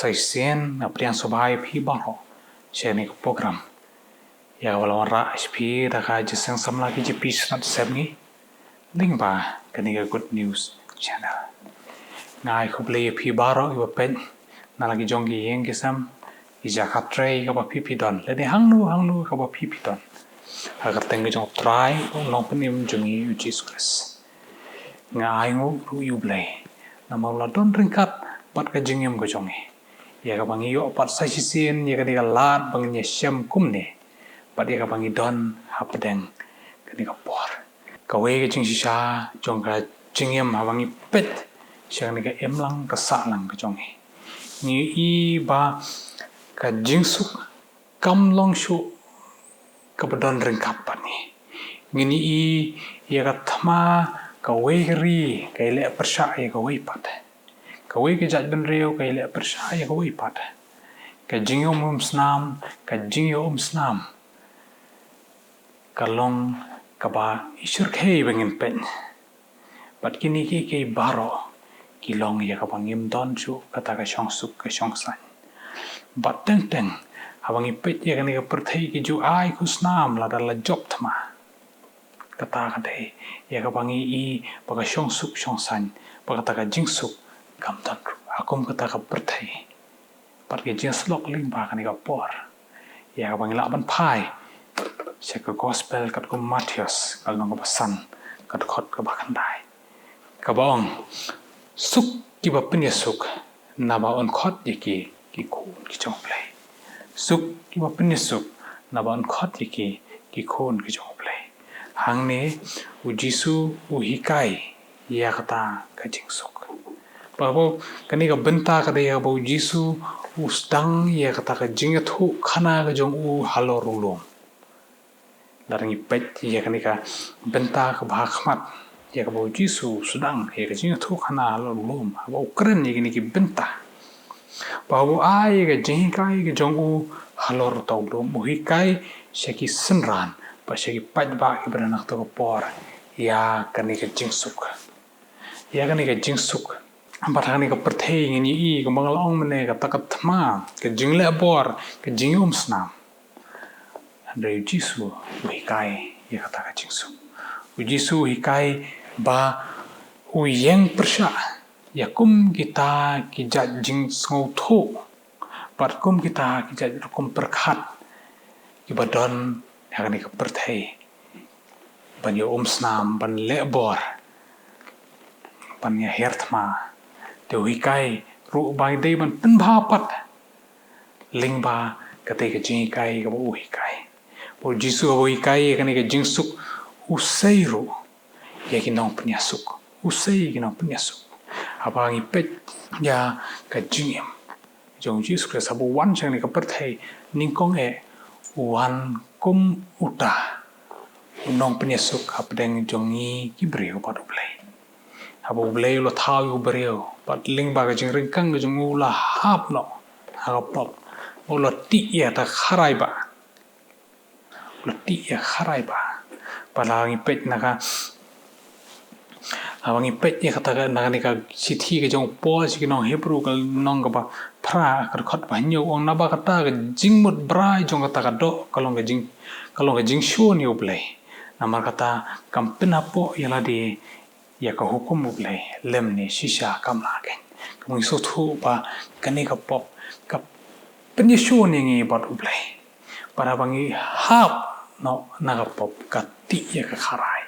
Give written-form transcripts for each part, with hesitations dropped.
saisen aprian sobai phi baro sheni program ya wala ra HP da ka jisang samla K.J.P Synod Sepngi link ba kaniga good news channel ngai ko Blei phi baro iwa pen na lagi jongi yeng kisam ija khatre ka ba phi don le de hangnu ka ba phi don agar teng jong try long penim jongi Jesus Christ ngai ngo ru yu Blei na mawla don ringkat pat ka jingem ko jongi ya ka bangi yo pat sa sisin ya ka diga lat bangnya syam kumne pat ya ka bangi don hapdeng ka diga por ka we ka jing sisa jong ka jingem ha bangi pet syang diga emlang ka sa lang ka jongi ni i ba ka jingsuk kam long shu ka badon ringkat pat ni ngini i ya ka thama ka we ri ka ile persya ya ka we pat ka we ka jat ben reu ka ile persya ya ka we pat ka jingyo snam ka jingyo snam ka long ka ba isur khei bengin pen pat kini ki baro ki long ya ka bangim don chu kata ka syong suk ka syong san bat teng abang ipet ya ka ni ka perthei ki ju ai ku snam la dala job thma kata ka dei ya ka bangi i ba ka syong suk syong san ba kata ka jing suk kam tan akum kata ka perthei pat ki jingiasyllok ling ba ka ni ka por ya ka bangi la ban phai se ka gospel kat ko Mathaios kal nong ka san kat khot ka ba khandai ka bong suk ki ba Pyniasuk na ba on khot ki khun ki chong Blei suk ki ba Pyniasuk na ba on khot ki khun ki chong Blei hang ne u Jisu u hikai ya kata ka jingsuk babo kani ka bynta ka de ya bo Jisu u stang ya kata ka jingathu khana ka jong u halorulum darangi pet ya kani ka bynta ka ba khmat ya ka bo Jisu sudang ya ka jingathu khana halorulum bo kren ya kini ki bynta babo ai ka jingikai ka jong u halor tawlum u hikai syaki senran pa syaki pat ba ki beranak to por ya kani ka jingsuk ya kani ka jingsuk ambar kani ka perthei ngini i ka mangalong mene ka takat thma ka jingle bor ka jingum snam andre Jisu hikai ya kata ka jingsuk Jisu hikai ba u yeng persya ya kum kita kijat jing ngau tho pat kum kita kijat kum perkhat ibadon ya kani ka perthei ban yo snam ban le bor ban ya herthma te hikai ru bai dei ban pen bha pat ling ba ka te ka jingikai ka bo hikai bo Jisu bo hikai ka ni ka jingsuk usai ru ya ki nong Pyniasuk usai ki nong Pyniasuk abang ipet ya ka jingem jong Jesus Christ abu wan chang ni ka perthei ningkong e wan kum uta nong Pyniasuk hapdeng jongi ki breu pat Blei abu Blei lo thau yu breu pat ling ba ka jing ringkang ka jong la hap no ha pop o lo ti ya ta kharai ba lo ti ya kharai ba palang ipet na ka abang ipet ya kata ka na ka sithi ka jong po si nong Hebrew ka nong ka ba phra ka khot ba nyu ong na ba kata ka jingmut brai jong kata ka do kalong ka jing shu ni Blei namar kata kampena po ya la di ya ka hukum Blei lem ni shisha kam la ken kung so thu ba kani ka pop ka Pyniasuk ni ngi bat Blei para bangi hap no na ka pop ka ti ya ka kharai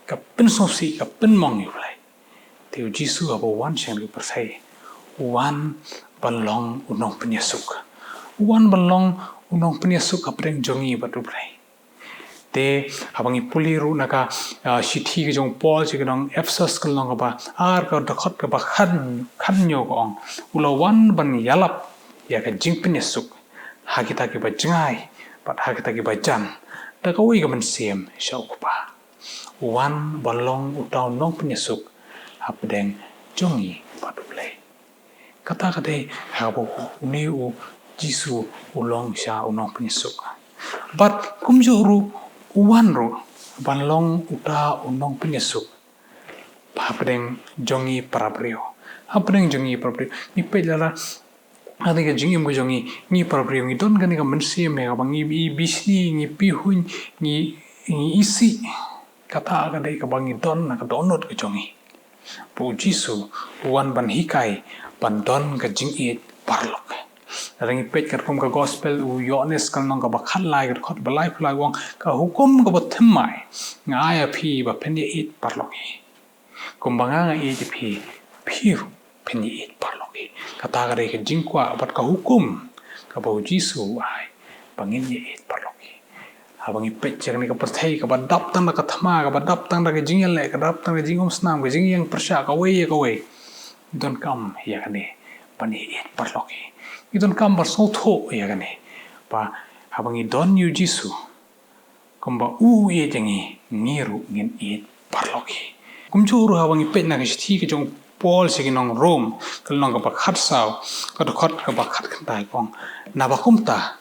ka pen sosi ka pen mong ni Blei te Jisu abo wan chen ki perthei wan balong unong Pyniasuk wan balong unong Pyniasuk ka preng jongi bat Blei te abangi puliru naka sithi ki jong Paul si nong Ephesus ka long ba ar ka dakhot ka ba khan nyo ko ong ulawan ban yalap ya ka jing Pyniasuk ha kita ki ba jingai pat ha kita ki ba jan ta ka wi ka man sem shau ba wan balong utaw nong Pyniasuk hapdeng jongi pat Blei kata ka de ha bo ni u Jisu ulong sha unong Pyniasuk but kumjuru uwan ru banlong uta unong Pyniasuk hapdeng jongi parabrio ni pe lala Adi ka jingim ko jongi ni parapri ngi don ka ni ka mensi me ka bangi bisni ngi pihun ngi isi kata ka dei ka bangi don na ka donot ka jongi pu jisu wan ban hikai ban don ka jingi parlok rangi pet ka kum ka gospel u yones kal nong ka bakhat lai ka khot balai phulai wong ka hukum ka bathmai ngaya phi ba pheni it parloki kumbanga nga it phi pheni it parloki kata ka dei ka jingkwa bat ka hukum ka bau jisu ai bangin ye it parloki abang ipet jangan ka perthai ka badap tang ka thama ka badap tang ka jingyal le ka dap tang ka jingom snam ka jingyang persha ka we don kam ya kane pani it parloki idon kam bar so tho ya kane pa abang I don yu jisu kumba u ye jangi ngiru ngin it parloki kumjuru abang ipet na ka sti ka jong Paul sige nong Rome kal nong ka bakhat saw ka dokot ka bakhat kantai kong na bakumta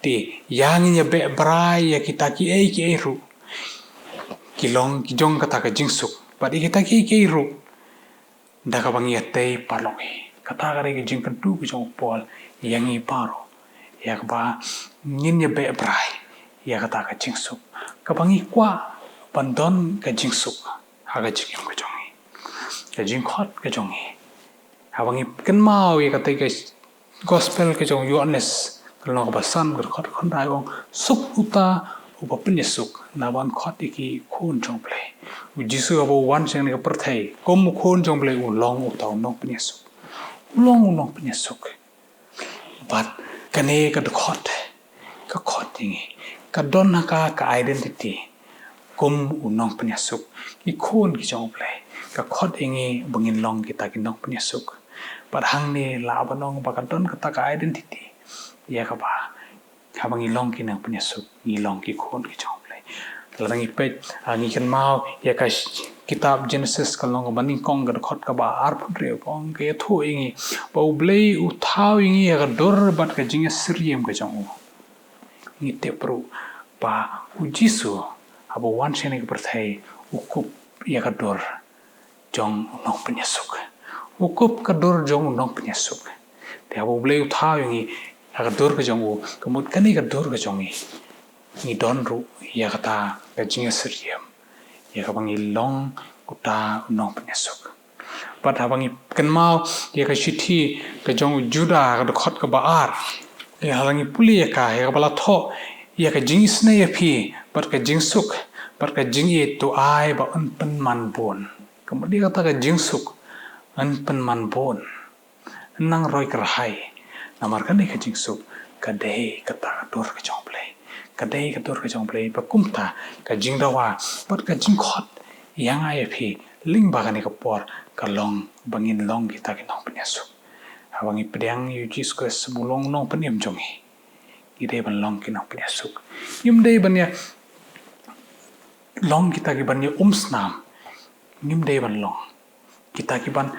ti yang nya be brai ya kita ki ru kilong ki jong kata ka jingsuk but kita ki ru da ka bang yate parloki kata ka re ki jing kan tu ki jong Paul yang I paro ya ba ngin nya be brai ya kata ka jingsuk ka bang I kwa bandon ka jingsuk ha ka jing ka jong ka jing khot ka jong ha bang I kan mau ya kata ka gospel ka jong Yohanes kalau basan berkhot khandai ong suk uta upa Pyniasuk nawan khot iki khun jong ble jisu abo wan seng ni ka perthai kom khun jong ble u long uta nong Pyniasuk long Pyniasuk but kane ka khot ingi ka don ka identity kom u nong Pyniasuk I khun ki jong ble ka khot ingi bangin long kita ki nong Pyniasuk but hang ni la ba nong ba ka don ka identity ya ka ba habang ilong ki nang Pyniasuk ilong ki khon ki jong ble larang ipet angi kan mau ya ka kitab Genesis kalong baning kong ga khot ka ba ar pudre kong ke thu ingi ba blei u thau ingi ya ka dor bat ka jinga siriem ka jong ni te pro ba u jisu abo wan shene ka perthai u kup ya ka dor jong nong Pyniasuk u kup ka dor jong nong Pyniasuk te abo blei u thau ingi agar dor ka jong kemud kani ka dor ka jong ni don ru ya kata ka jinga siriem ya ka bangi long uta nong Pyniasuk pat habangi kan mau ya ka shithi ka jong juda ka khot ka baar ya halangi puli ya ka bala tho ya ka jingis na ya phi pat ka jingsuk pat ka jingi tu ai ba an pen man bon kemudi kata ka jingsuk an pen man bon nang roi kerhai namar kan ka jingsuk ka dei ka ta dor ka jong ble ka dei ka dor ka jong ble ba kumta ka jingdawa pat ka jingkhot yang ai phi ling ba ka por ka long bangin long kita ki nong Pyniasuk hawangi pedang yu jis ko sebulong nong penim jongi ide ban long ki nong Pyniasuk yum dei ban ya long kita ki ban ya snam yum dei ban long kita ki ban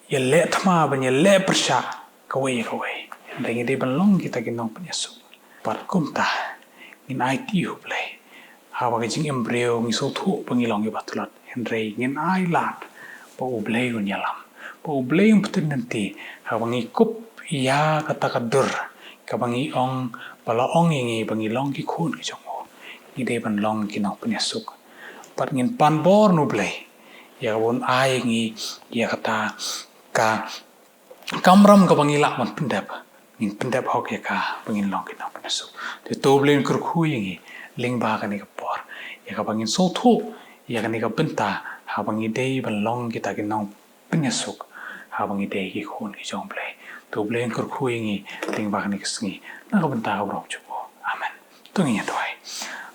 ya le thma ban ya le persha kawai dangi de ban long kita ki nong Pyniasuk par kumta in IT hu play hawa ka jing embryo ngi so thu pangilong ki batlat henrei ngin ai lat pa u blei un yalam pa u blei un putin nanti hawa ngi kup ya kata ka dur ka bangi ong pala ong ngi bangi long ki khun ki jong ni de ban long ki nong Pyniasuk par ngin pan bor nu blei ya won ai ngi ya kata ka kamram ka bangi lak man pendap in pendap hok ya ka bangin long ki nong Pyniasuk te to blen kyrkhu ngi ling ba ka ni ka por ya ka bangin so thu ya ka ni ka bynta ha bangi dei ban long ki ta ki nong Pyniasuk ha bangi dei ki khun ki jong ble to blen kyrkhu ngi ling ba ka ni kisngi na ka bynta ha rong chu amen to ngi toy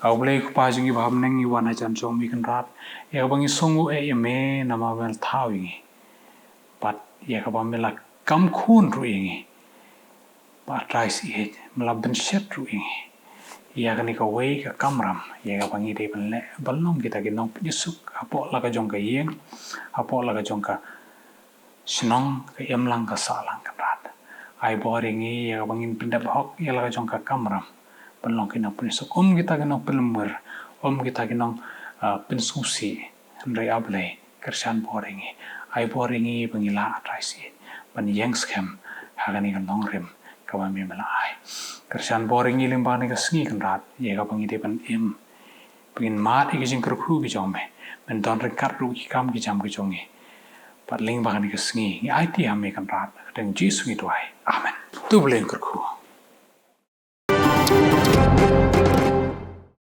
au ble ku pa jingi bham nang ni wan ha chan chong mi kan rat ya ka bangi songu e me na ma wel thau ngi pat ya ka bam la kam khun ru ngi ba trai si he mala ben shet ru ngi ya ka ni ka wei ka kamram ya ka bangi de ban le balong kita ki nong Pyniasuk apo la ka jong ka yeng apo la ka jong ka sinong ka emlang ka salang kan rat ai bor ngi ya ka bangin pendap hok ya la ka jong ka kamram balong ki nong Pyniasuk kita ki nong pelmer kita ki nong pensusi ndai able kersan bor ngi ai bor ngi bangila trai si ban yang scam hagani kan nong rim kawan mi melai kersan boring ilim bani ka sengi kan rat ye ka pangite pan im pin mat ki jing kyrkhu ki jome men don rekat ru ki kam ki jam ki jonge pat ling bani ka sengi ai ti am kan rat deng jisu ngi tuai amen tu Blei Un kyrkhu